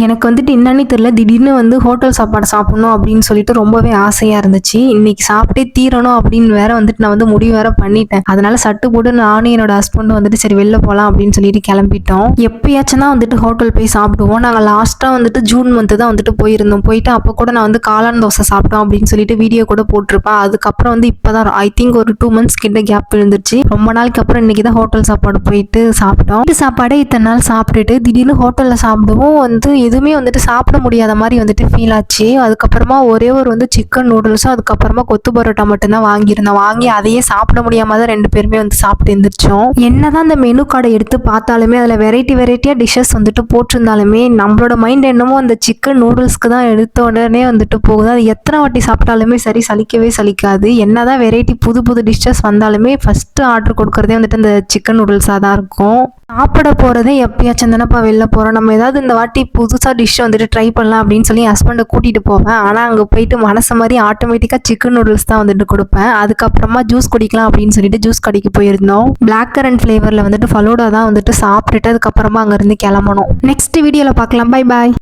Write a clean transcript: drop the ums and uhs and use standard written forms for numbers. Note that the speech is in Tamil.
எனக்கு வந்துட்டு என்னன்னு தெரியல, திடீர்னு வந்து ஹோட்டல் சாப்பாடு சாப்பிடணும் அப்படின்னு சொல்லிட்டு ரொம்பவே ஆசையா இருந்துச்சு. இன்னைக்கு சாப்பிட்டே தீரணும் அப்படின்னு வேற வந்துட்டு நான் வந்து முடிவு வேற பண்ணிட்டேன். அதனால சட்டு போட்டு நானும் என்னோட ஹஸ்பண்டும் வந்துட்டு சரி வெளில போகலாம் அப்படின்னு சொல்லிட்டு கிளம்பிட்டோம். எப்பயாச்சும் தான் வந்துட்டு ஹோட்டல் போய் சாப்பிடுவோம். நாங்கள் லாஸ்ட்டாக வந்துட்டு ஜூன் மந்த் தான் வந்துட்டு போயிருந்தோம். போயிட்டு அப்போ கூட நான் வந்து காளான் தோசை சாப்பிட்டோம் அப்படின்னு சொல்லிட்டு வீடியோ கூட போட்டிருப்பேன். அதுக்கப்புறம் வந்து இப்போதான் ஐ திங்க் ஒரு 2 months கிட்ட கேப் இருந்துச்சு. ரொம்ப நாளைக்கு அப்புறம் இன்னைக்கு தான் ஹோட்டல் சாப்பாடு போயிட்டு சாப்பிட்டோம். சாப்பாடே இத்தனை நாள் சாப்பிட்டுட்டு திடீர்னு ஹோட்டலில் சாப்பிடுவோம் வந்து எதுவுமே வந்துட்டு சாப்பிட முடியாத மாதிரி வந்துட்டு ஃபீல் ஆச்சு. அதுக்கப்புறமா ஒரே ஒரு வந்து சிக்கன் நூடுல்ஸும் அதுக்கப்புறமா கொத்து பரோட்டா மட்டும்தான் வாங்கியிருந்தோம். வாங்கி அதையே சாப்பிட முடியாம தான் 2 பேருமே வந்து சாப்பிட்டு இருந்துச்சோம். என்னதான் அந்த மெனு கார்டை எடுத்து பார்த்தாலுமே அதில் வெரைட்டியாக டிஷ்ஷஸ் வந்துட்டு போட்டிருந்தாலுமே நம்மளோட மைண்ட் என்னமோ அந்த சிக்கன் நூடுல்ஸ்க்கு தான் எடுத்த உடனே வந்துட்டு போகுது. அது எத்தனை வாட்டி சாப்பிட்டாலுமே சரி சலிக்கவே சலிக்காது. என்னதான் வெரைட்டி புது டிஷ்ஷஸ் வந்தாலுமே ஃபர்ஸ்ட் ஆர்டர் கொடுக்கறதே வந்துட்டு அந்த சிக்கன் நூடுல்ஸாக தான் இருக்கும். சாப்பிட போகிறதே எப்பயாச்சும் தானேப்பா வெளில போகிறோம். நம்ம ஏதாவது இந்த வாட்டி புதுசாக டிஷ் வந்துட்டு ட்ரை பண்ணலாம் அப்படின்னு சொல்லி என் ஹஸ்பண்டை கூட்டிகிட்டு போவேன். ஆனால் அங்கே போயிட்டு மனசு மாதிரி ஆட்டோமேட்டிக்காக சிக்கன் நூடுல்ஸ் தான் வந்துட்டு கொடுப்பேன். அதுக்கப்புறமா ஜூஸ் குடிக்கலாம் அப்படின்னு சொல்லிட்டு ஜூஸ் கடைக்கு போயிருந்தோம். பிளாக் கரண்ட் ஃப்ளேவரில் வந்துட்டு ஃபலூடா தான் வந்துட்டு சாப்பிட்டுட்டு அதுக்கப்புறமா அங்கேருந்து கிளம்பணும். நெக்ஸ்ட் வீடியோவில் பார்க்கலாம். Bye bye.